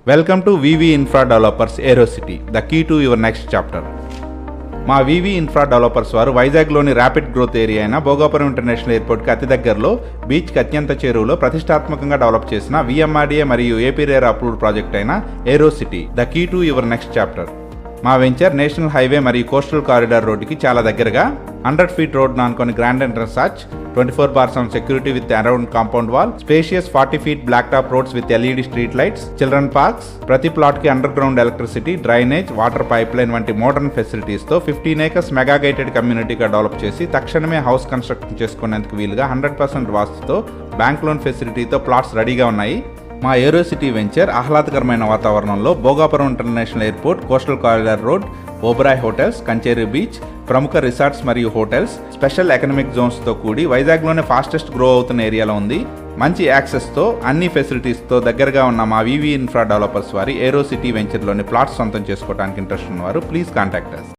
Welcome to VV infra developers Aerocity, the key to your next chapter. మా VV infra developers వారు వైజాగ్లోని rapid growth area అయిన Bhogapuram international ఎయిర్పోర్ట్కి అతి దగ్గరలో బీచ్కి అత్యంత చేరువలో ప్రతిష్టాత్మకంగా డెవలప్ చేసిన విఎంఆర్డీఏ మరియు ఏపీ రేర్ అప్రూవ్డ్ ప్రాజెక్ట్ అయిన Aerocity, the key to your next chapter. మా వెంచర్ నేషనల్ హైవే మరియు కోస్టల్ కారిడార్ రోడ్డుకి చాలా దగ్గరగా 100 feet రోడ్ నానుకొని grand entrance arch, 24/7 security with around compound wall, spacious 40 feet black top roads with LED street lights, children parks, ప్రతి plot కి underground electricity, drainage, water pipeline వంటి modern facilities తో 15 acres mega gated కమ్యూనిటీగా develop చేసి తక్షణమే house construction చేసుకునేందుకు వీలుగా 100% వాస్తుతో bank loan ఫెసిలిటీతో ప్లాట్స్ రెడీగా ఉన్నాయి. మా ఏరోసిటీ వెంచర్ ఆహ్లాదకరమైన వాతావరణంలో Bhogapuram international airport, coastal corridor road, Oberoi hotels, Kancheri beach, ప్రముఖ రిసార్ట్స్ మరియు హోటల్స్, స్పెషల్ ఎకనామిక్ జోన్స్తో కూడి వైజాగ్లోనే ఫాస్టెస్ట్ గ్రో అవుతున్న ఏరియాలో ఉంది. మంచి యాక్సెస్తో, అన్ని ఫెసిలిటీస్తో దగ్గరగా ఉన్న మా వివి ఇన్ఫ్రా డెవలపర్స్ వారి ఏరోసిటీ వెంచర్లోని ప్లాట్స్ సొంతం చేసుకోవడానికి ఇంట్రెస్ట్ ఉన్నవారు ప్లీజ్ కాంటాక్ట్ us.